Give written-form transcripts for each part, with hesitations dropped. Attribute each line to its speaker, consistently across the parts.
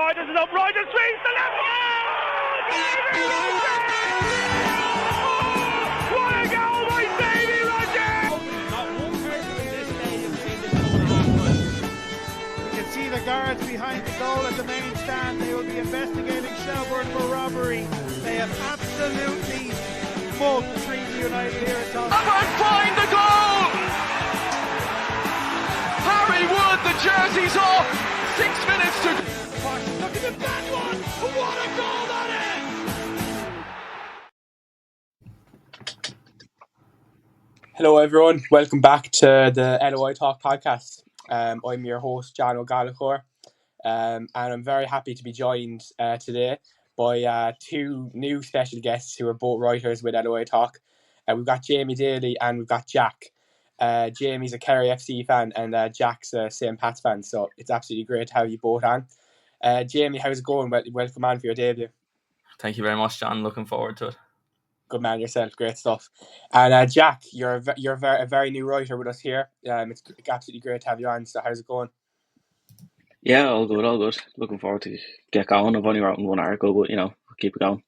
Speaker 1: Rogers is up. Rogers swings the left. What a goal by Davy Rogers!
Speaker 2: Not one person in this stadium seen this coming. You can see the guards behind the goal at the main stand. They will be investigating Shelbourne for robbery. They have absolutely mugged Treaty United here at Celtic.
Speaker 1: And find the goal! Harry Wood, the jersey's off. 6 minutes to...
Speaker 2: Look at the back one! What a goal that is!
Speaker 3: Hello everyone, welcome back to the LOI Talk podcast. I'm your host, John O'Gallagher, and I'm very happy to be joined today by two new special guests who are both writers with LOI Talk. We've got Jamie Daly and we've got Jack. Jamie's a Kerry FC fan and Jack's a St. Pat's fan, so it's absolutely great to have you both on. Jamie, how's it going? Welcome on for your debut.
Speaker 4: Thank you very much, John. Looking forward to it.
Speaker 3: Good man yourself, great stuff. And Jack, you're a very new writer with us here. It's absolutely great to have you on. So how's it going?
Speaker 5: Yeah, all good. Looking forward to get going. I've only written one article, but keep it going.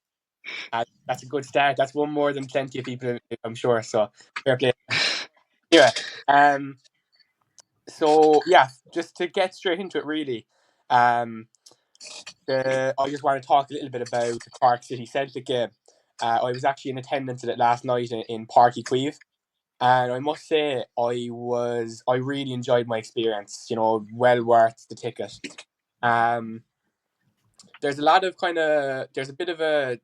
Speaker 3: That's a good start. That's one more than plenty of people, I'm sure. So fair play. Yeah. So yeah, just to get straight into it, really. I just want to talk a little bit about the Cork City Celtic game. I was actually in attendance at it last night in Páirc Uí Chaoimh, and I must say I really enjoyed my experience. Well worth the ticket. There's a bit of a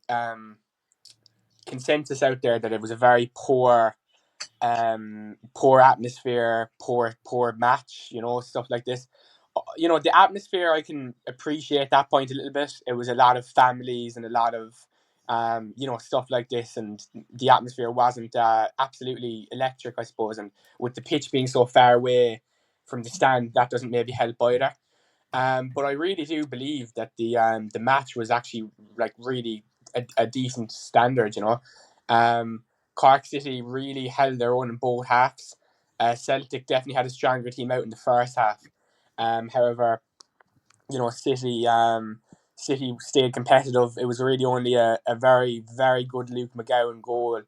Speaker 3: consensus out there that it was a very poor atmosphere, poor match. Stuff like this. The atmosphere, I can appreciate that point a little bit. It was a lot of families and a lot of stuff like this, and the atmosphere wasn't absolutely electric, I suppose, and with the pitch being so far away from the stand, that doesn't maybe help either. But I really do believe that the match was actually really a decent standard. Cork City really held their own in both halves. Celtic definitely had a stronger team out in the first half. However, City stayed competitive. It was really only a very, very good Luke McGowan goal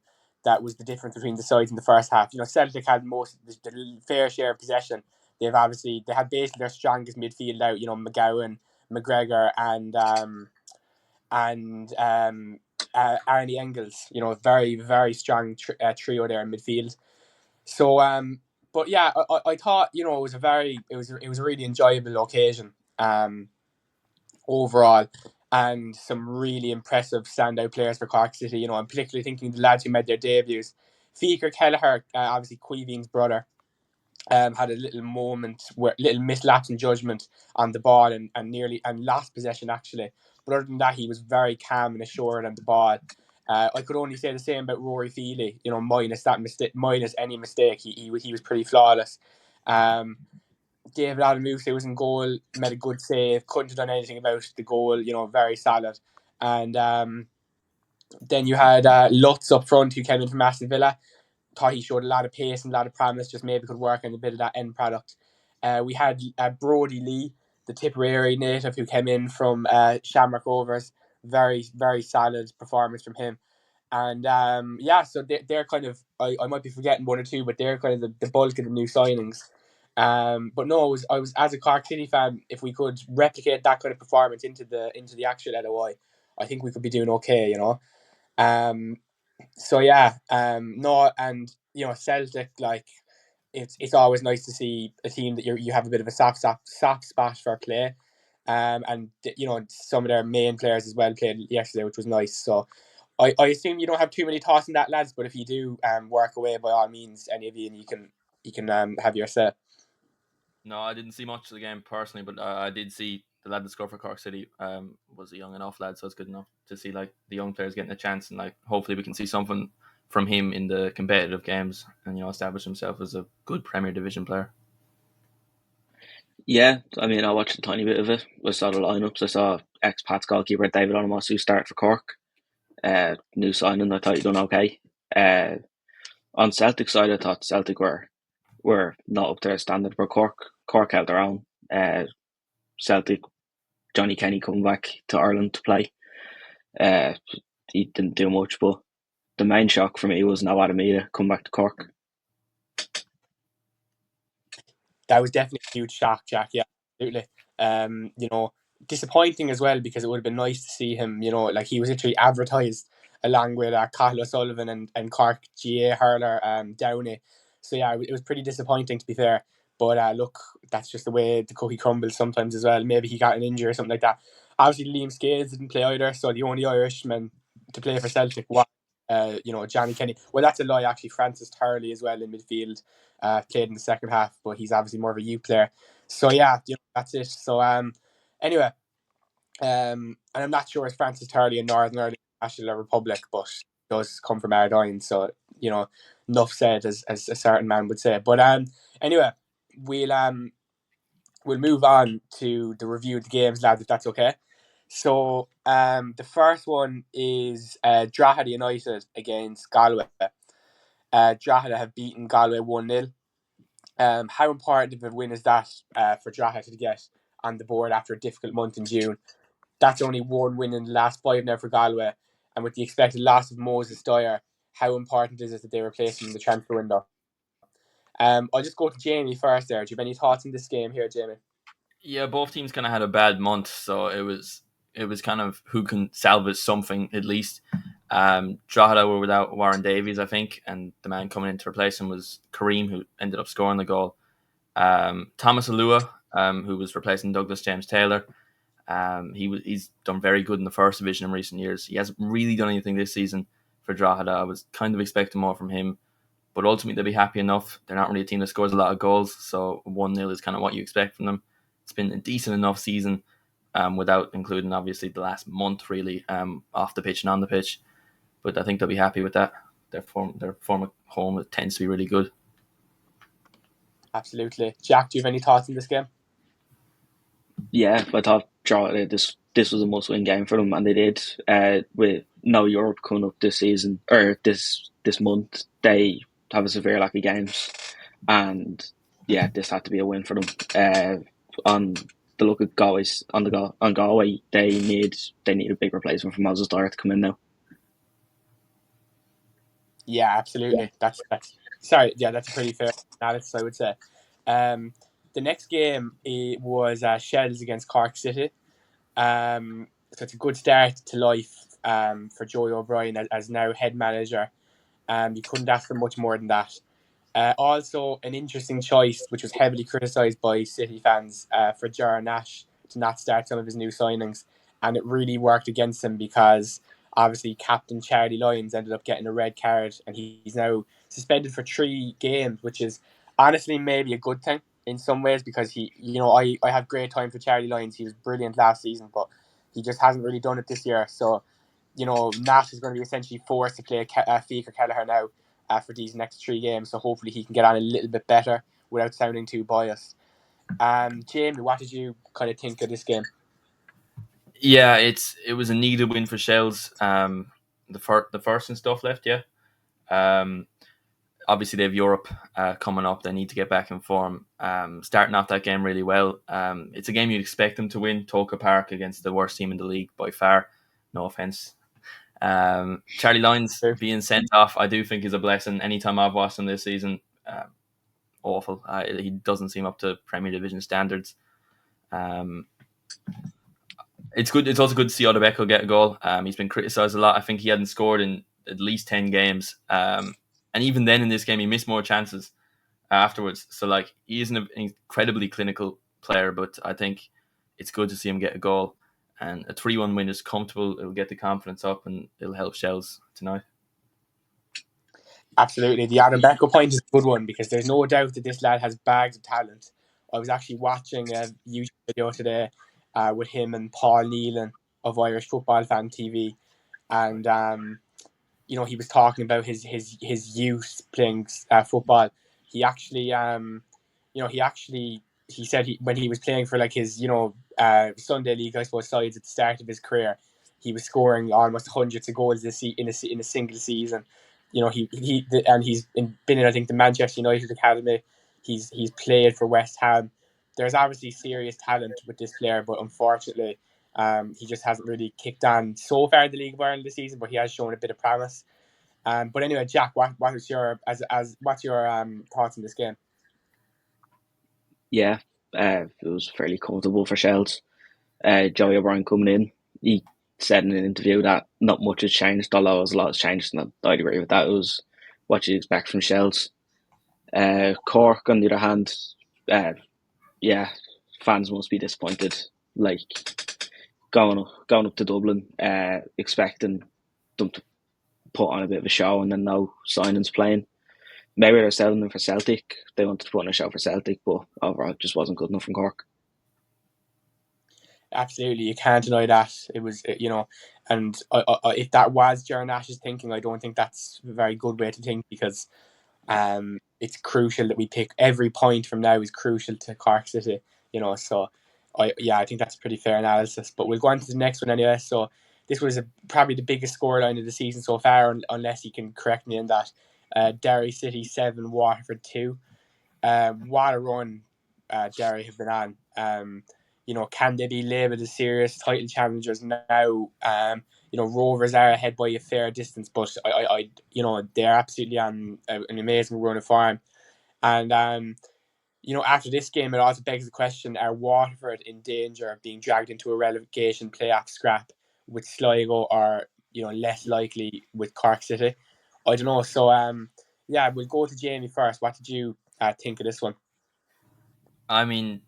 Speaker 3: that was the difference between the sides in the first half. Celtic had most the fair share of possession. They had basically their strongest midfield out. McGowan, McGregor, and Arnie Engels. Very, very strong trio there in midfield. So, but yeah, I thought it was a really enjoyable occasion. Overall, and some really impressive standout players for Cork City. I'm particularly thinking the lads who made their debuts. Fikar Kelleher, obviously Queeving's brother, had a little mislapse in judgment on the ball and lost possession actually. But other than that, he was very calm and assured on the ball. I could only say the same about Rory Feely. Minus that mistake, minus any mistake, he was pretty flawless. David Adamuse was in goal, made a good save, couldn't have done anything about the goal, very solid. And then you had Lutz up front, who came in from Aston Villa. Thought he showed a lot of pace and a lot of promise, just maybe could work on a bit of that end product. We had Brodie Lee, the Tipperary native, who came in from Shamrock Rovers. Very, very solid performance from him. And so they're kind of, I might be forgetting one or two, but they're kind of the bulk of the new signings. But no, I was as a Cork City fan, if we could replicate that kind of performance into the actual LOI, I think we could be doing okay, So yeah, Celtic, it's always nice to see a team that you have a bit of a soft spot for play, and some of their main players as well played yesterday, which was nice. So I assume you don't have too many thoughts on that, lads, but if you do, work away by all means, any of you, and you can have your say.
Speaker 4: No, I didn't see much of the game personally, but I did see the lad that scored for Cork City was a young enough lad, so it's good enough to see the young players getting a chance, and hopefully we can see something from him in the competitive games and establish himself as a good Premier Division player.
Speaker 5: Yeah, I watched a tiny bit of it. I saw the lineups. I saw ex-Pats goalkeeper David Adamuse, who started for Cork. New signing. I thought he done okay. On Celtic side, I thought Celtic were not up to their standard, but Cork held their own. Celtic Johnny Kenny coming back to Ireland to play. He didn't do much, but the main shock for me was Noah Adamita coming back to Cork.
Speaker 3: That was definitely a huge shock, Jack. Yeah, absolutely. Disappointing as well, because it would have been nice to see him. Like he was actually advertised along with Cathal O'Sullivan and Cork GA hurler Downey. So yeah, it was pretty disappointing, to be fair. But look, that's just the way the cookie crumbles sometimes as well. Maybe he got an injury or something like that. Obviously, Liam Scales didn't play either, so the only Irishman to play for Celtic was, Johnny Kenny. Well, that's a lie, actually. Francis Turley as well in midfield. Played in the second half, but he's obviously more of a youth player. So yeah, that's it. So anyway, and I'm not sure it's Francis Turley in Northern Ireland National Republic, but it does come from Ardine. So enough said, as a certain man would say. But anyway, we'll move on to the review of the games, lads, if that's okay. So the first one is Drogheda United against Galway. Drogheda have beaten Galway 1-0. How important of a win is that for Drogheda to get on the board after a difficult month in June? That's only one win in the last 5 now for Galway, and with the expected loss of Moses Dyer, how important is it that they replace him in the transfer window? I'll just go to Jamie first there. Do you have any thoughts on this game here, Jamie?
Speaker 4: Yeah, both teams kind of had a bad month, so it was kind of who can salvage something at least. Drogheda were without Warren Davies, I think, and the man coming in to replace him was Kareem, who ended up scoring the goal. Thomas Alua, who was replacing Douglas James Taylor, he's done very good in the first division in recent years. He hasn't really done anything this season for Drogheda. I was kind of expecting more from him, but ultimately they'll be happy enough. They're not really a team that scores a lot of goals, so 1-0 is kind of what you expect from them. It's been a decent enough season, without including obviously the last month really, off the pitch and on the pitch. But I think they'll be happy with that. Their form at home, it tends to be really good.
Speaker 3: Absolutely. Jack, do you have any thoughts on this game?
Speaker 5: Yeah, I thought Drogheda, this was a must-win game for them, and they did. With no Europe coming up this season or this month, they have a severe lack of games, and yeah, this had to be a win for them. On the look at Galway's on Galway, they need a big replacement for Moses Dyer to come in now.
Speaker 3: Yeah, absolutely. That's sorry. Yeah, that's a pretty fair analysis, I would say. The next game was Shells against Cork City. So it's a good start to life for Joey O'Brien as now head manager. You couldn't ask for much more than that. Also, an interesting choice, which was heavily criticised by City fans, for Gerard Nash to not start some of his new signings. And it really worked against him, because obviously Captain Charlie Lyons ended up getting a red card, and he's now suspended for 3 games, which is honestly maybe a good thing in some ways, because I have great time for Charlie Lyons. He was brilliant last season, but he just hasn't really done it this year. So, Nash is going to be essentially forced to play Fiachra Kelleher now for these next 3 games, so hopefully he can get on a little bit better without sounding too biased. Jamie, what did you kind of think of this game?
Speaker 4: Yeah, it was a needed win for Shells. The first and stuff left, yeah. Obviously they have Europe coming up. They need to get back in form. Starting off that game really well. It's a game you'd expect them to win. Tolka Park against the worst team in the league by far. No offense. Charlie Lyons being sent off, I do think, is a blessing. Anytime I've watched him this season, awful. He doesn't seem up to Premier Division standards. It's good. It's also good to see Odebeko get a goal. He's been criticised a lot. I think he hadn't scored in at least 10 games. And even then in this game, he missed more chances afterwards. So he isn't an incredibly clinical player, but I think it's good to see him get a goal. And a 3-1 win is comfortable. It'll get the confidence up, and it'll help Shells tonight.
Speaker 3: Absolutely. The Adam Beckel point is a good one, because there's no doubt that this lad has bags of talent. I was actually watching a YouTube video today with him and Paul Nealon of Irish Football Fan TV, and he was talking about his youth playing football. He actually he said when he was playing for his Sunday League, I suppose, sides at the start of his career, he was scoring almost hundreds of goals in a single season. He's been in, I think, the Manchester United academy. He's played for West Ham. there's obviously serious talent with this player, but unfortunately, he just hasn't really kicked on so far in the League of Ireland this season. But he has shown a bit of promise. But anyway, Jack, what's your thoughts on this game?
Speaker 5: Yeah, it was fairly comfortable for Shells. Joey O'Brien coming in, he said in an interview that not much has changed, although a lot has changed, and I'd agree with that. It was what you'd expect from Shells. Cork, on the other hand, yeah, fans must be disappointed. Like going up to Dublin, expecting them to put on a bit of a show, and then no signings playing. Maybe they're selling them for Celtic. They wanted to put on a show for Celtic, but overall, it just wasn't good enough from Cork.
Speaker 3: Absolutely, you can't deny that. It was, and if that was Gerard Nash's thinking, I don't think that's a very good way to think, because it's crucial that we pick every point from now is crucial to Cork City, so I think that's a pretty fair analysis. But we'll go on to the next one anyway. So this was probably the biggest scoreline of the season so far, unless you can correct me in that. Derry City 7, Waterford 2. What a run Derry have been on. Can they be labelled as serious title challengers now? Rovers are ahead by a fair distance, but they're absolutely on an amazing run of form. And after this game, it also begs the question: are Waterford in danger of being dragged into a relegation playoff scrap with Sligo, or less likely with Cork City? I don't know. So we'll go to Jamie first. What did you think of this one?
Speaker 4: I mean,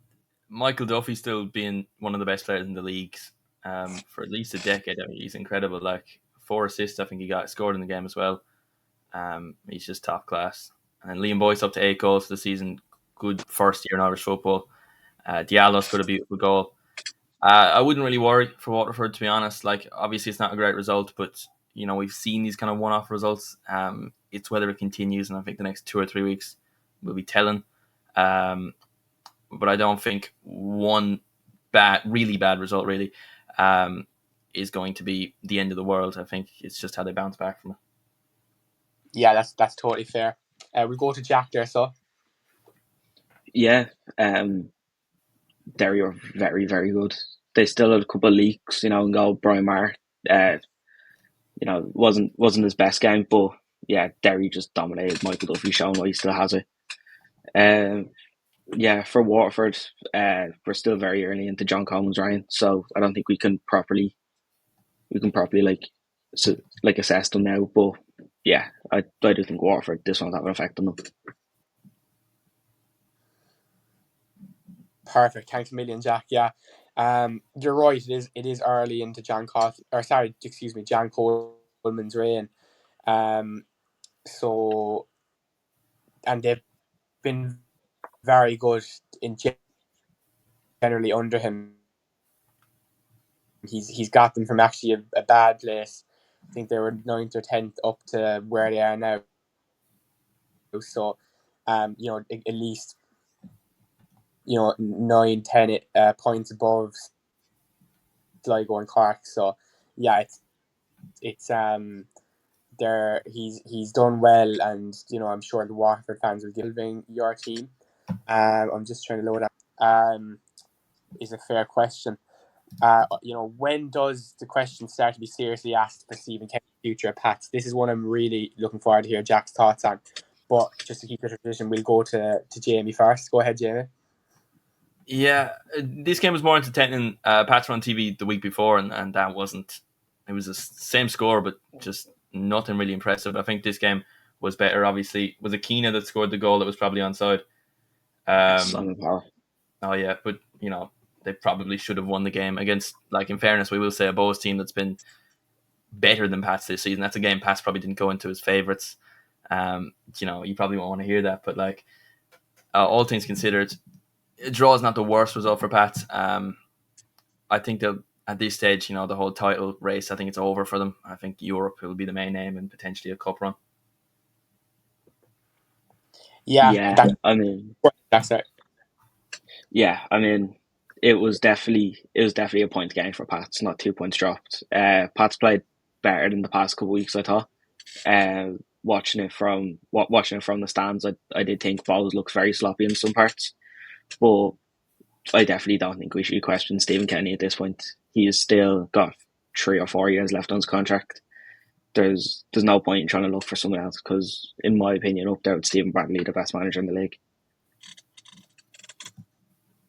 Speaker 4: Michael Duffy still being one of the best players in the leagues for at least a decade. I mean, he's incredible. Like 4 assists, I think he scored in the game as well. He's just top class. And Liam Boyce up to 8 goals for the season. Good first year in Irish football. Diallo scored a beautiful goal. I wouldn't really worry for Waterford, to be honest. Like, obviously, it's not a great result, but we've seen these kind of one-off results. It's whether it continues, and I think the next 2 or 3 weeks will be telling. But I don't think one really bad result really is going to be the end of the world. I think it's just how they bounce back from it.
Speaker 3: Yeah, that's totally fair. We'll go to Jack there, so.
Speaker 5: Yeah, Derry are very, very good. They still had a couple of leaks, and goal. Brian Marr, wasn't his best game, but yeah, Derry just dominated. Michael Duffy showing why he still has it. For Waterford, we're still very early into John Coleman's reign, so I don't think we can properly assess them now. But yeah, I do think Waterford, this won't have an effect on them.
Speaker 3: Perfect. Thanks a million, Jack. Yeah, you're right. It is early into John Coleman's reign. So, and they've been very good in generally under him. He's got them from actually a bad place. I think they were 9th or 10th up to where they are now. So, at least 9-10 points above Sligo and Cork. So yeah, it's there. He's done well, and I'm sure the Waterford fans will give your team. I'm just trying to load up. Is a fair question. When does the question start to be seriously asked for Stephen Kenny's future at Pats? This is one I'm really looking forward to hear Jack's thoughts on. But just to keep the tradition, we'll go to Jamie first. Go ahead, Jamie.
Speaker 4: Yeah, this game was more entertaining. Pats were on TV the week before, and that wasn't. It was the same score, but just nothing really impressive. I think this game was better. Obviously, was it Keena that scored the goal that was probably onside?
Speaker 5: Simon Power.
Speaker 4: Oh yeah, but they probably should have won the game against. Like, in fairness, we will say a Bows team that's been better than Pats this season. That's a game Pats probably didn't go into his favourites. You probably won't want to hear that, but like all things considered, a draw is not the worst result for Pats. I think they'll at this stage, the whole title race, I think it's over for them. I think Europe will be the main aim and potentially a cup run.
Speaker 5: Yeah,
Speaker 3: that's it.
Speaker 5: Yeah, I mean, it was definitely a point game for Pats, not 2 points dropped. Pats played better than the past couple of weeks, I thought. Watching it from the stands, I did think Bowes looks very sloppy in some parts, but I definitely don't think we should question Stephen Kenny at this point. He has still got 3 or 4 years left on his contract. There's no point in trying to look for someone else because, in my opinion, up there with Stephen Bradley, the best manager in the league.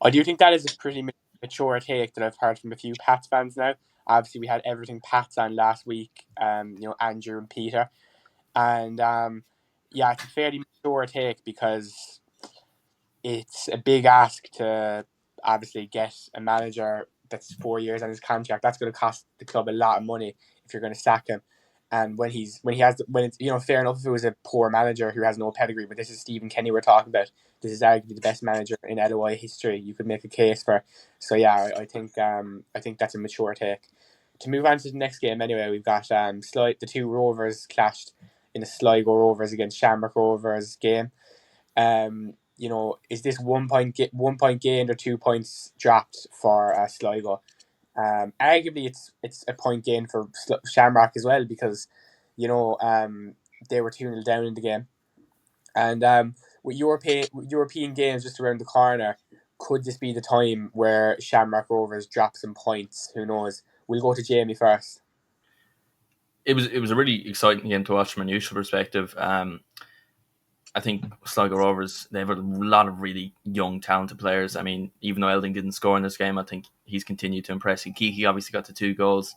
Speaker 3: I do think that is a pretty mature take that I've heard from a few Pats fans now. Obviously, we had everything Pats on last week, Andrew and Peter. And it's a fairly mature take because it's a big ask to obviously get a manager that's 4 years on his contract. That's going to cost the club a lot of money if you're going to sack him. And when it's fair enough if it was a poor manager who has no pedigree, but this is Stephen Kenny we're talking about. This is arguably the best manager in LOI history. You could make a case for. So yeah, I think that's a mature take. To move on to the next game, anyway, we've got the two Rovers clashed in a Sligo Rovers against Shamrock Rovers game. Is this 1 point gained or 2 points dropped for Sligo? Arguably, it's a point gain for Shamrock as well because, they were 2-0 down in the game, and with European games just around the corner, could this be the time where Shamrock Rovers drop some points? Who knows? We'll go to Jamie first.
Speaker 4: It was a really exciting game to watch from a neutral perspective. I think Sligo Rovers, they have a lot of really young, talented players. I mean, even though Elding didn't score in this game, I think he's continued to impress. And Kiki obviously got the 2 goals.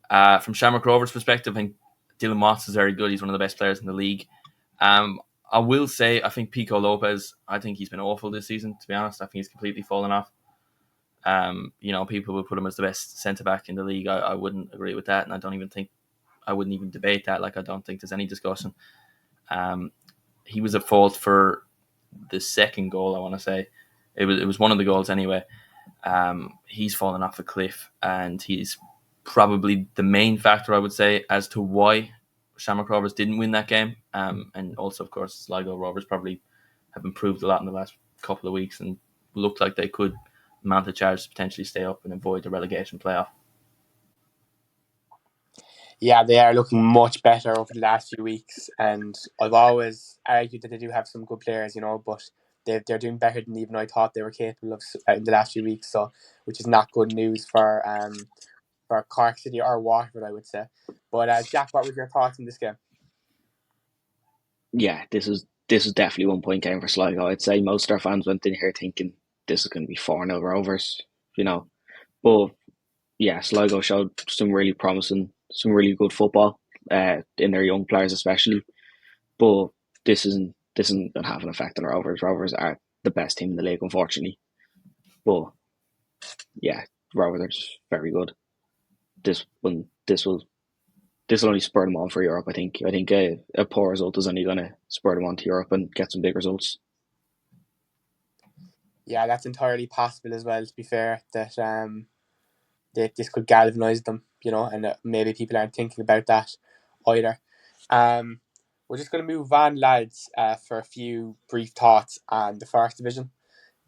Speaker 4: From Shamrock Rovers' perspective, I think Dylan Watts is very good. He's one of the best players in the league. I will say, I think Pico Lopez, I think he's been awful this season, to be honest. I think he's completely fallen off. People will put him as the best centre-back in the league. I wouldn't agree with that, and I wouldn't even debate that. I don't think there's any discussion. He was at fault for the second goal, I want to say. It was one of the goals anyway. He's fallen off a cliff, and he's probably the main factor, I would say, as to why Shamrock Rovers didn't win that game. And also, of course, Sligo Rovers probably have improved a lot in the last couple of weeks and looked like they could mount a charge to potentially stay up and avoid the relegation playoff.
Speaker 3: Yeah, they are looking much better over the last few weeks, and I've always argued that they do have some good players, but they're doing better than even I thought they were capable of in the last few weeks. So, which is not good news for Cork City or Waterford, I would say. But Jack, what were your thoughts in this game?
Speaker 5: Yeah, this is definitely 1 point game for Sligo. I'd say most of our fans went in here thinking this is going to be 4-0 Rovers, But yeah, Sligo showed some really promising, some really good football in their young players especially. But this isn't going to have an effect on Rovers. Rovers are the best team in the league, unfortunately. But yeah, Rovers are just very good. This will only spur them on for Europe. I think a poor result is only going to spur them on to Europe and get some big results.
Speaker 3: Yeah, that's entirely possible as well. To be fair, that this could galvanise them, and maybe people aren't thinking about that either. We're just going to move on, lads, for a few brief thoughts on the First Division.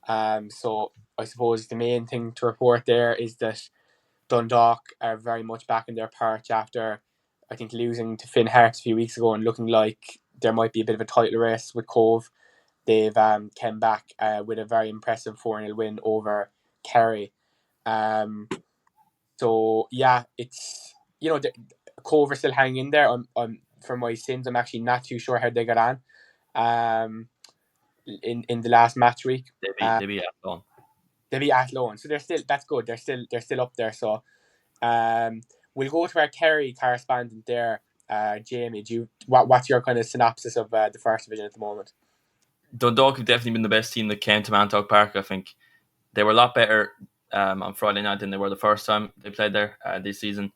Speaker 3: So I suppose the main thing to report there is that Dundalk are very much back in their perch after, I think, losing to Finn Harps a few weeks ago and looking like there might be a bit of a title race with Cove. They've came back with a very impressive 4-0 win over Kerry. So yeah, it's Cove are still hanging in there. I'm for my sins, I'm actually not too sure how they got on. In the last match week,
Speaker 4: They be Athlone.
Speaker 3: They be Athlone, so that's good. They're still up there. So we'll go to our Kerry correspondent there, Jamie. What's your kind of synopsis of the First Division at the moment?
Speaker 4: Dundalk have definitely been the best team that came to Mantock Park. I think they were a lot better on Friday night than they were the first time they played there this season.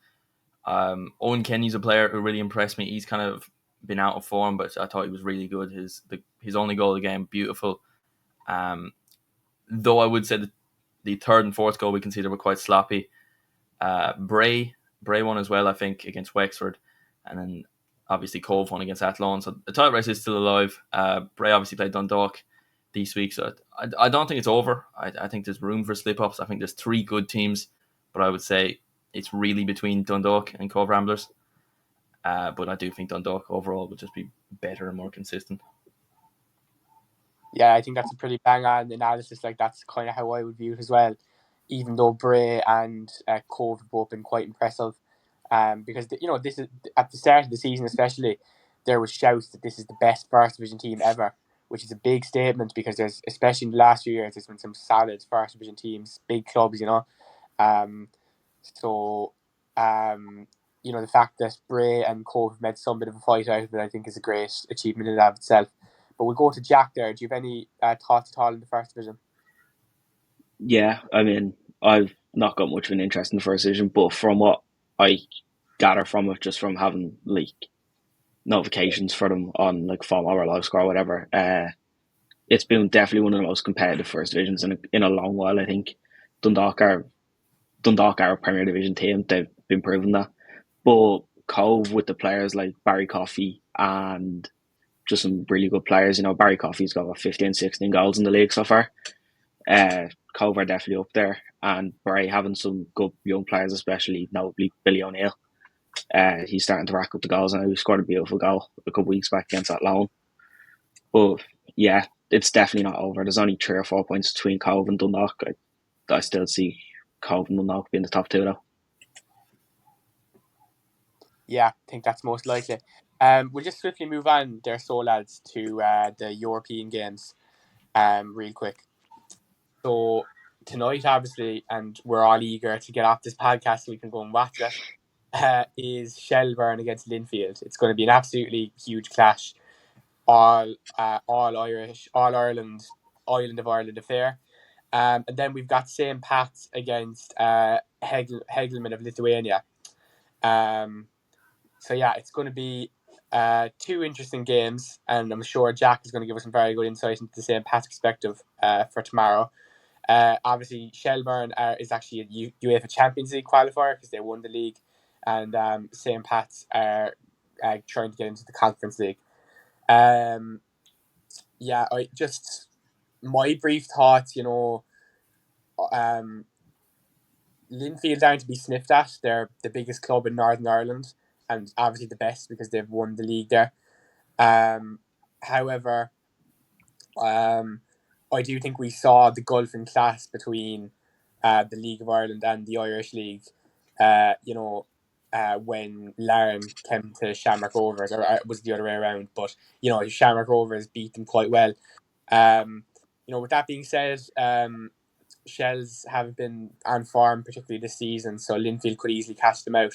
Speaker 4: Owen Kenny's a player who really impressed me. He's kind of been out of form, but I thought he was really good. His only goal of the game, beautiful. Though I would say that the third and fourth goal we consider were quite sloppy. Bray won as well, I think, against Wexford, and then obviously Cove won against Athlone. So the title race is still alive. Bray obviously played Dundalk this week, so I don't think it's over. I think there's room for slip-ups. I think there's 3 good teams, but I would say it's really between Dundalk and Cove Ramblers. But I do think Dundalk overall would just be better and more consistent.
Speaker 3: Yeah, I think that's a pretty bang on analysis. Like that's kind of how I would view it as well. Even though Bray and Cove have both been quite impressive, because this is at the start of the season, especially there was shouts that this is the best first division team ever, which is a big statement because there's especially in the last few years there's been some solid first division teams, big clubs, um, so the fact that Bray and Cove have made some bit of a fight out of it, I think, is a great achievement in and of itself. But we'll go to Jack there. Do you have any thoughts at all in the first division?
Speaker 5: Yeah, I mean, I've not got much of an interest in the first division, but from what I gather from it, just from having like notifications for them on like Form or Live Score or whatever, it's been definitely one of the most competitive first divisions in a long while. I think Dundalk are Dundalk are a Premier Division team. They've been proving that. But Cove with the players like Barry Coffey and just some really good players. Barry Coffey's got what, 15, 16 goals in the league so far. Cove are definitely up there. And Barry having some good young players, especially notably Billy O'Neill. He's starting to rack up the goals now. He scored a beautiful goal a couple of weeks back against that loan. But yeah, it's definitely not over. There's only 3 or 4 points between Cove and Dundalk. I still see Cove and Dundalk being the top two though.
Speaker 3: Yeah, I think that's most likely. We'll just swiftly move on there, so lads, to the European games real quick. So tonight, obviously, and we're all eager to get off this podcast so we can go and watch it, is Shelbourne against Linfield. It's going to be an absolutely huge clash. All Irish, all Ireland, Island of Ireland affair. And then we've got St. Pat's against Hegelman of Lithuania. So yeah, it's going to be two interesting games, and I'm sure Jack is going to give us some very good insight into the St. Pat's perspective for tomorrow. Obviously, Shelbourne is actually a UEFA Champions League qualifier because they won the league, and St. Pat's are trying to get into the Conference League. Yeah, my brief thoughts, Linfield aren't to be sniffed at. They're the biggest club in Northern Ireland and obviously the best because they've won the league there. However, I do think we saw the gulf in class between the League of Ireland and the Irish League. When Larne came to Shamrock Rovers, or it was the other way around. But Shamrock Rovers beat them quite well. With that being said, Shells have been on form, particularly this season, so Linfield could easily catch them out.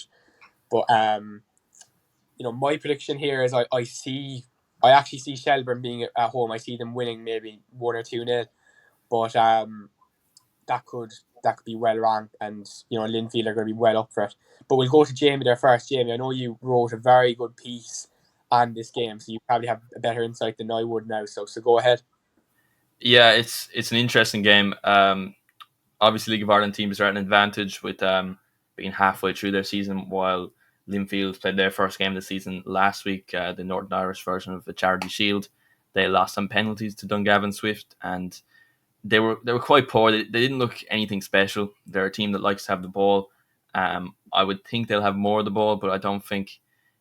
Speaker 3: But my prediction here is I actually see Shelbourne being at home. I see them winning maybe 1 or 2-0, but that could be well wrong, and Linfield are going to be well up for it. But we'll go to Jamie there first. Jamie, I know you wrote a very good piece on this game, so you probably have a better insight than I would now. So go ahead.
Speaker 4: Yeah, it's an interesting game. Obviously, League of Ireland teams are at an advantage with being halfway through their season, while Linfield played their first game of the season last week, the Northern Irish version of the Charity Shield. They lost some penalties to Dungavin Swift, and they were quite poor. They didn't look anything special. They're a team that likes to have the ball. I would think they'll have more of the ball, but I don't think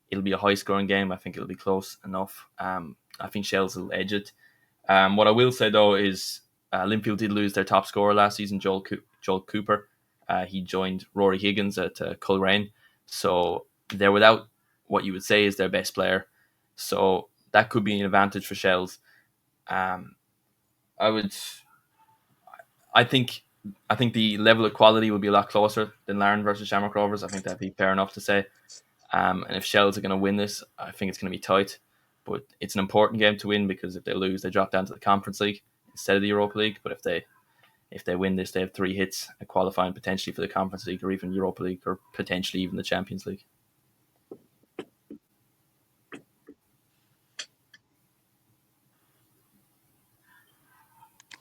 Speaker 4: it'll be a high-scoring game. I think it'll be close enough. I think Shells will edge it. What I will say, though, is Linfield did lose their top scorer last season, Joel Cooper. He joined Rory Higgins at Coleraine. So they're without what you would say is their best player. So that could be an advantage for Shells. I think the level of quality will be a lot closer than Larne versus Shamrock Rovers. I think that'd be fair enough to say. And if Shells are going to win this, I think it's going to be tight. But it's an important game to win because if they lose, they drop down to the Conference League instead of the Europa League. But if they win this, they have 3 hits at qualifying potentially for the Conference League or even Europa League or potentially even the Champions League.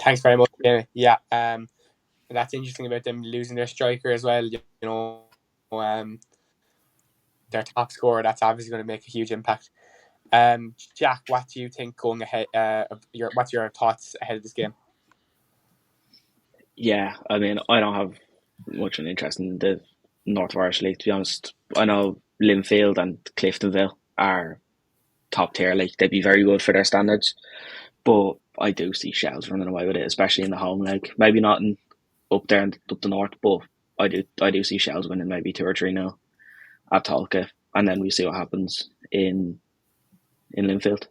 Speaker 3: Thanks very much, Jamie. Yeah, that's interesting about them losing their striker as well. Their top scorer. That's obviously going to make a huge impact. Jack, what do you think going ahead? What's your thoughts ahead of this game?
Speaker 5: Yeah, I mean, I don't have much of an interest in the North of Irish League, to be honest. I know Linfield and Cliftonville are top tier, like they'd be very good for their standards. But I do see Shells running away with it, especially in the home leg. Maybe not up there and up the north, but I do see Shells winning maybe 2 or 3-0 at Tolka, and then we see what happens in Linfield.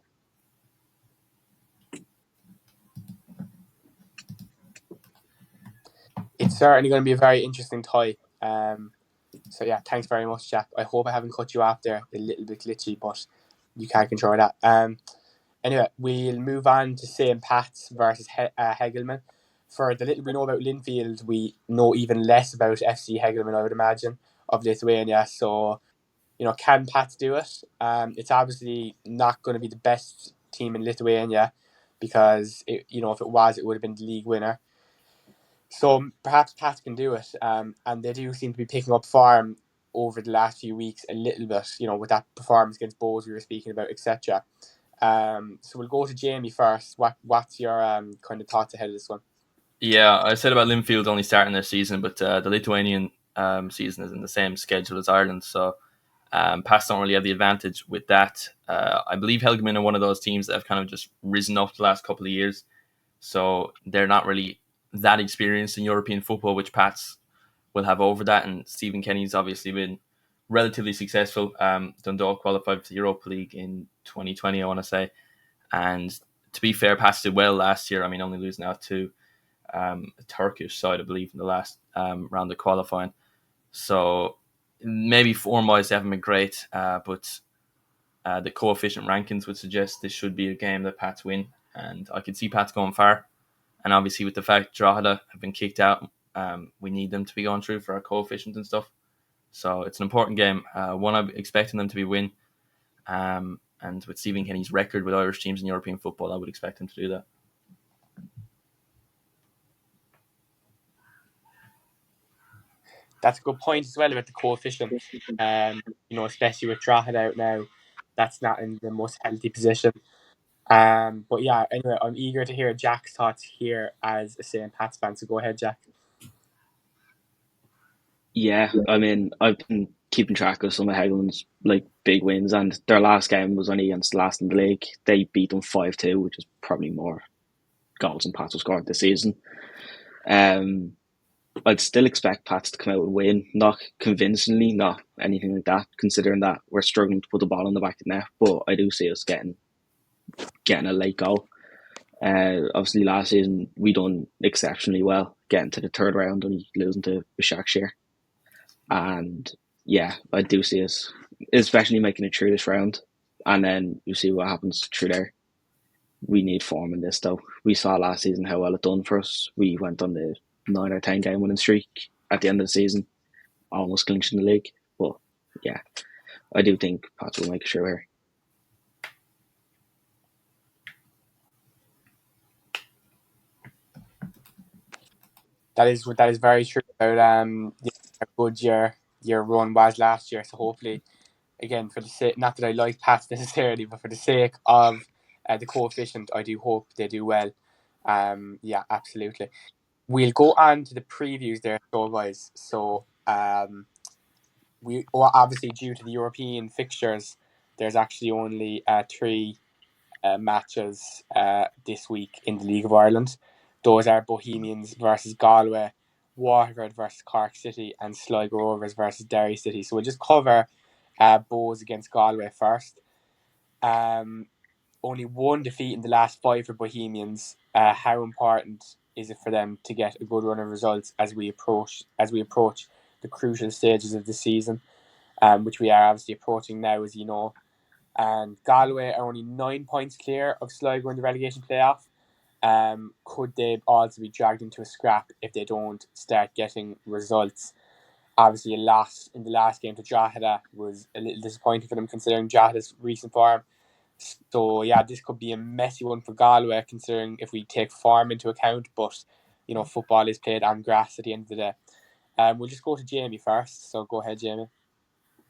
Speaker 3: It's certainly going to be a very interesting tie. So yeah, thanks very much, Jack. I hope I haven't cut you off there. A little bit glitchy, but you can't control that. Anyway, we'll move on to St. Pat's versus Hegelman. For the little we know about Linfield, we know even less about FC Hegelman, I would imagine, of Lithuania. So, can Pats do it? It's obviously not going to be the best team in Lithuania because, if it was, it would have been the league winner. So perhaps Pats can do it. And they do seem to be picking up form over the last few weeks a little bit, with that performance against Bows we were speaking about, etc. So we'll go to Jamie first. What's your kind of thoughts ahead of this one?
Speaker 4: Yeah, I said about Linfield only starting their season, but the Lithuanian season is in the same schedule as Ireland, so Pats don't really have the advantage with that. I believe Helgeman are one of those teams that have kind of just risen up the last couple of years, so they're not really that experienced in European football, which Pats will have over that. And Stephen Kenny's obviously been relatively successful. Dundalk qualified for the Europa League in 2020, I want to say. And to be fair, Pats did well last year. I mean, only losing out to a Turkish side, I believe, in the last round of qualifying. So maybe form-wise, they haven't been great, but the coefficient rankings would suggest this should be a game that Pats win. And I could see Pats going far. And obviously, with the fact Drogheda have been kicked out, we need them to be going through for our coefficient and stuff. So it's an important game. One I'm expecting them to be win. And with Stephen Kenny's record with Irish teams in European football, I would expect him to do that.
Speaker 3: That's a good point as well about the coefficient. Especially with Drogheda out now, that's not in the most healthy position. But yeah, anyway, I'm eager to hear Jack's thoughts here as a St. Pat's fan. So go ahead, Jack.
Speaker 5: Yeah, I mean, I've been keeping track of some of Hegelman's big wins, and their last game was only against last in the league. They beat them 5-2, which is probably more goals than Pats have scored this season. I'd still expect Pats to come out and win, not convincingly, not anything like that, considering that we're struggling to put the ball in the back of the net. But I do see us getting a late goal. Obviously, last season we done exceptionally well, getting to the third round and losing to Başakşehir. And yeah, I do see us, especially making it through this round, and then you see what happens through there. We need form in this, though. We saw last season how well it done for us. We went on the 9 or 10 game winning streak at the end of the season, almost clinching the league. But yeah, I do think Pats will make it through here.
Speaker 3: That is very true about how good your run was last year. So hopefully, again, for the sake, not that I like Pats necessarily, but for the sake of the coefficient, I do hope they do well. Yeah, absolutely. We'll go on to the previews there, so guys. So we obviously, due to the European fixtures, there's actually only 3 matches this week in the League of Ireland. Those are Bohemians versus Galway, Waterford versus Cork City, and Sligo Rovers versus Derry City. So we'll just cover Bows against Galway first. Only 1 defeat in the last 5 for Bohemians. How important is it for them to get a good run of results as we approach the crucial stages of the season, which we are obviously approaching now, as you know? And Galway are only 9 points clear of Sligo in the relegation playoff. Could they also be dragged into a scrap if they don't start getting results? Obviously, a loss in the last game to Drogheda was a little disappointing for them, considering Drogheda's recent form. So yeah, this could be a messy one for Galway, considering if we take form into account. But football is played on grass at the end of the day. We'll just go to Jamie first. So go ahead, Jamie.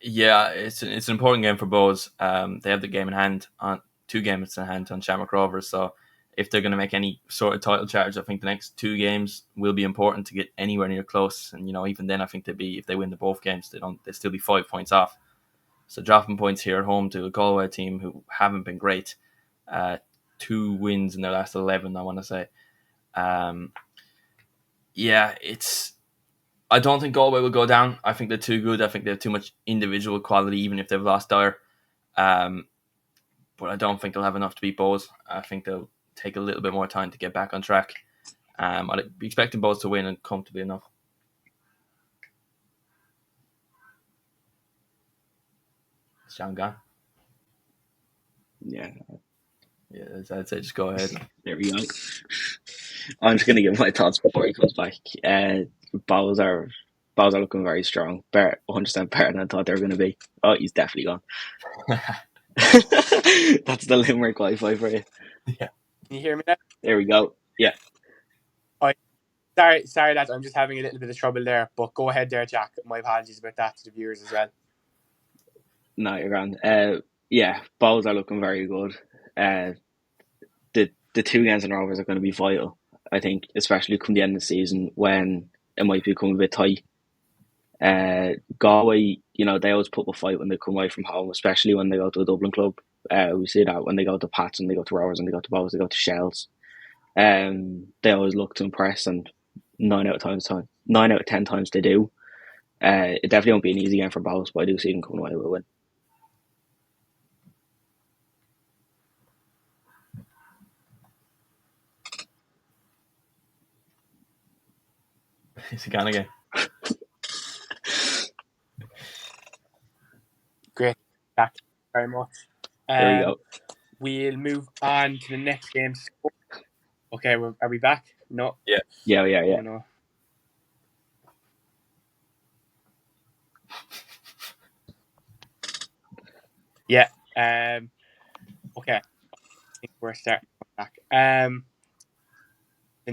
Speaker 4: Yeah, it's an important game for Bows. They have the game in hand on 2 games in hand on Shamrock Rovers. So if they're going to make any sort of title charge, I think the next 2 games will be important to get anywhere near close. And even then, I think if they win the both games, they'll still be 5 points off. So dropping points here at home to a Galway team who haven't been great 2 wins in their last 11, I want to say. Yeah, I don't think Galway will go down. I think they're too good. I think they have too much individual quality, even if they've lost Dyer. But I don't think they'll have enough to beat Bohs. I think they'll take a little bit more time to get back on track. I'd be expecting Bohs to win and comfortably enough. Is John gone?
Speaker 5: Yeah.
Speaker 4: Yeah, I'd say just go ahead.
Speaker 5: There we go. I'm just going to give my thoughts before he comes back. Bows are looking very strong. 100% better than I thought they were going to be. Oh, he's definitely gone. That's the Limerick Wi-Fi for you.
Speaker 3: Yeah. Can you hear me now?
Speaker 5: There we go. Yeah.
Speaker 3: Sorry, lads. I'm just having a little bit of trouble there. But go ahead there, Jack. My apologies about that to the viewers as well.
Speaker 5: No, you're grand. Yeah, Bows are looking very good. The 2 games in Rovers are going to be vital, I think, especially come the end of the season when it might become a bit tight. Galway, they always put up a fight when they come away from home, especially when they go to a Dublin club. We see that when they go to Pats and they go to Rovers and they go to Bows, they go to Shells. They always look to impress, and 9 out of 10 times they do. It definitely won't be an easy game for Bows, but I do see them coming away with a win.
Speaker 4: Is he gone again?
Speaker 3: Great. Thank you very much.
Speaker 5: There we go.
Speaker 3: We'll move on to the next game. Okay, are we back? No.
Speaker 5: Yeah.
Speaker 3: Oh, no. Yeah. Okay. I think we're starting back. The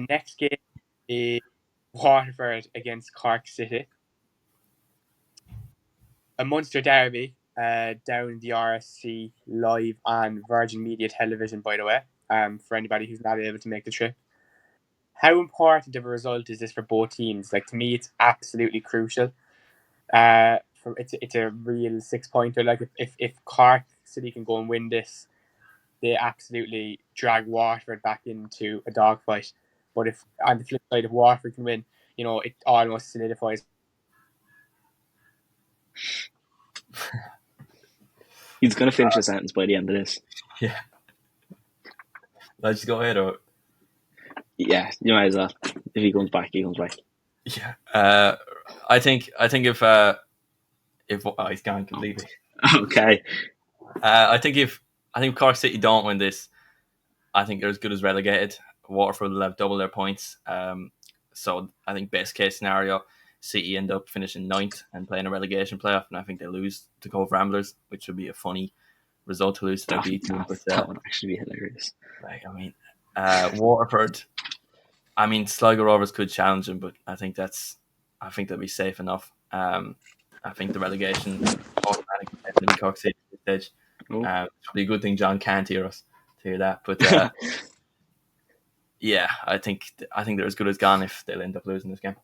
Speaker 3: next game is Waterford against Cork City. A Munster derby down in the RSC live on Virgin Media Television, by the way, for anybody who's not able to make the trip. How important of a result is this for both teams? Like, to me, it's absolutely crucial. It's a real 6-pointer. Like, if Cork City can go and win this, they absolutely drag Waterford back into a dogfight. But if on the flip side, if Waterford can win, it almost solidifies.
Speaker 5: He's going to finish the sentence by the end of this.
Speaker 4: Yeah. Let's just go ahead, or
Speaker 5: yeah, you might as well. If he comes back, he comes back.
Speaker 4: Yeah. I think if he's gone completely.
Speaker 5: Okay.
Speaker 4: I think Cork City don't win this, I think they're as good as relegated. Waterford will have double their points. So I think best case scenario, City end up finishing 9th and playing a relegation playoff, and I think they lose to Cove Ramblers, which would be a funny result to lose to their B team. But
Speaker 5: that would actually be hilarious.
Speaker 4: Waterford. Sligo Rovers could challenge them, but I think they'll be safe enough. I think the relegation automatically definitely Cork City at this stage. It's probably a good thing John can't hear us to hear that. But yeah, I think they're as good as gone if they'll end up losing this game.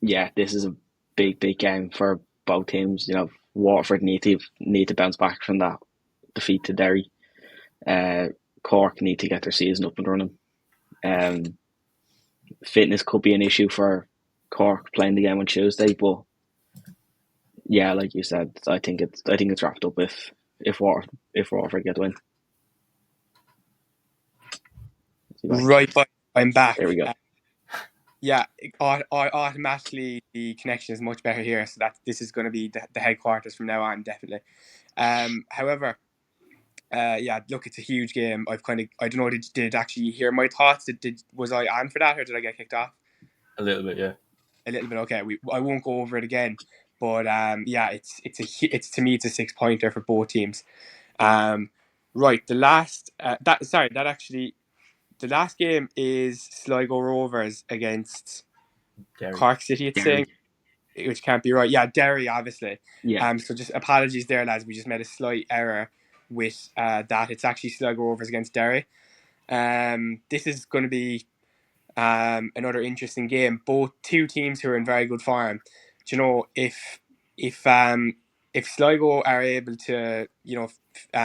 Speaker 5: Yeah, this is a big game for both teams. Waterford need to bounce back from that defeat to Derry. Cork need to get their season up and running. Fitness could be an issue for Cork playing the game on Tuesday, but yeah, like you said, I think it's wrapped up if Waterford get the win.
Speaker 3: Right, but I'm back.
Speaker 5: There we go.
Speaker 3: Yeah, automatically the connection is much better here, so that this is going to be the headquarters from now on, definitely. However, look, it's a huge game. I don't know, did actually hear my thoughts? Was I on for that, or did I get kicked off?
Speaker 4: A little bit, yeah.
Speaker 3: A little bit, okay. I won't go over it again, but it's to me it's a 6-pointer for both teams. Right, the last game is Sligo Rovers against
Speaker 4: Derry.
Speaker 3: Cork City, it's saying, which can't be right. Yeah, Derry, obviously.
Speaker 5: Yeah.
Speaker 3: So just apologies there, lads. We just made a slight error with that. It's actually Sligo Rovers against Derry. This is going to be another interesting game. Both two teams who are in very good form. Do you know, if Sligo are able to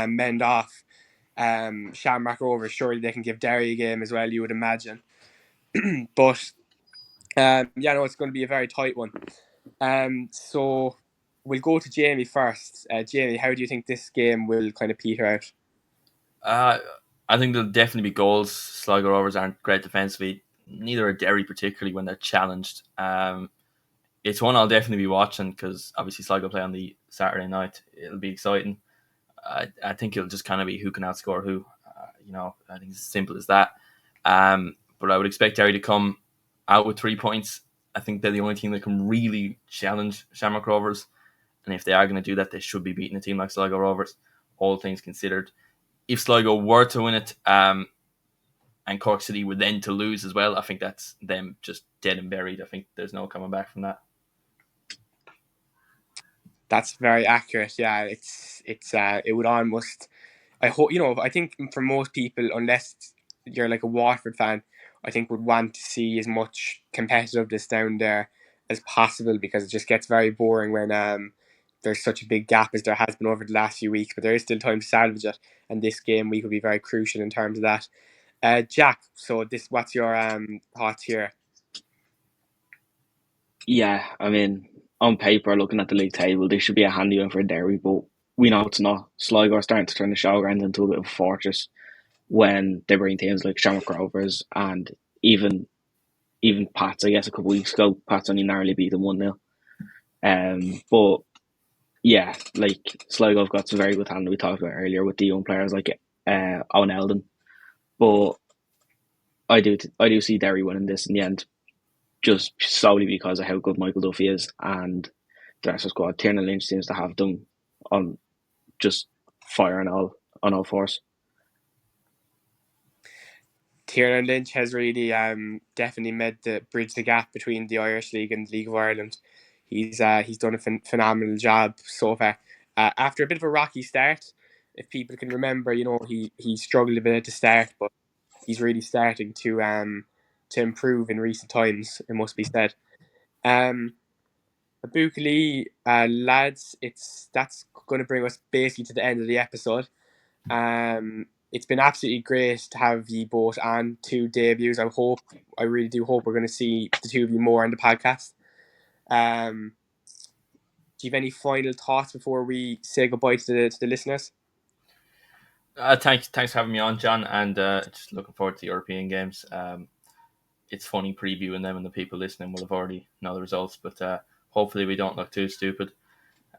Speaker 3: mend off Shamrock Rovers, surely they can give Derry a game as well, you would imagine. But it's going to be a very tight one. So we'll go to Jamie first. Jamie, how do you think this game will kind of peter out?
Speaker 4: I think there'll definitely be goals. Sligo Rovers aren't great defensively. Neither are Derry, particularly when they're challenged. It's one I'll definitely be watching because obviously Sligo play on the Saturday night. It'll be exciting. I think it'll just kind of be who can outscore who. I think it's as simple as that. But I would expect Derry to come out with 3 points. I think they're the only team that can really challenge Shamrock Rovers. And if they are going to do that, they should be beating a team like Sligo Rovers, all things considered. If Sligo were to win it, and Cork City were then to lose as well, I think that's them just dead and buried. I think there's no coming back from that.
Speaker 3: That's very accurate. Yeah, it would almost. I hope I think for most people, unless you're like a Waterford fan, I think would want to see as much competitiveness down there as possible because it just gets very boring when there's such a big gap as there has been over the last few weeks. But there is still time to salvage it, and this game week will be very crucial in terms of that. Jack, so what's your thoughts here?
Speaker 5: Yeah, I mean, on paper, looking at the league table, this should be a handy one for Derry, but we know it's not. Sligo are starting to turn the showground into a bit of a fortress when they bring teams like Shamrock Rovers and even Pats, I guess, a couple of weeks ago. Pats only narrowly beat them 1-0. But yeah, like Sligo have got some very good talent we talked about earlier with the young players like Owen Eldon. But I do see Derry winning this in the end, just solely because of how good Michael Duffy is and the rest of the squad. Tiernan Lynch seems to have them on just fire on all fours.
Speaker 3: Tiernan Lynch has really definitely bridged the gap between the Irish League and the League of Ireland. He's done a phenomenal job so far. After a bit of a rocky start, if people can remember, he struggled a bit at the start, but he's really starting to improve in recent times, it must be said. Bukali, lads, that's going to bring us basically to the end of the episode. It's been absolutely great to have you both on 2 debuts. I really do hope we're going to see the two of you more on the podcast. Do you have any final thoughts before we say goodbye to the listeners?
Speaker 4: Thanks for having me on, John, and just looking forward to the European games. It's funny previewing them, and the people listening will have already know the results, but hopefully we don't look too stupid.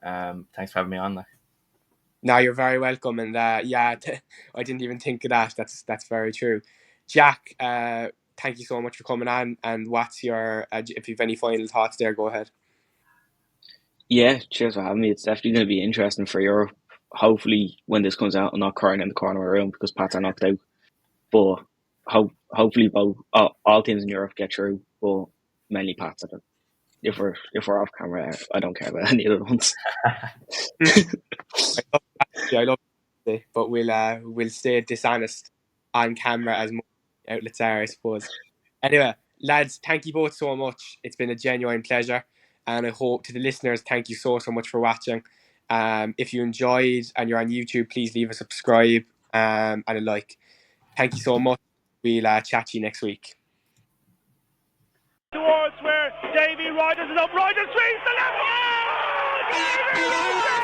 Speaker 4: Thanks for having me on.
Speaker 3: No, you're very welcome, and I didn't even think of that. That's very true. Jack, thank you so much for coming on. And what's your if you have any final thoughts there, go ahead.
Speaker 5: Yeah, cheers for having me. It's definitely going to be interesting for Europe. Hopefully, when this comes out, I'm not crying in the corner of my room because Pats are knocked out. But hopefully, all teams in Europe get through, but mainly Pats. If we're off camera, I don't care about any of the ones.
Speaker 3: I love it, but we'll stay dishonest on camera as most outlets are, I suppose. Anyway, lads, thank you both so much. It's been a genuine pleasure, and I hope to the listeners, thank you so much for watching. If you enjoyed and you're on YouTube, please leave a subscribe and a like. Thank you so much. We'll chat to you next week.
Speaker 2: Towards where Davy Rogers is up. Rogers swings the left. Oh, Davy Rogers!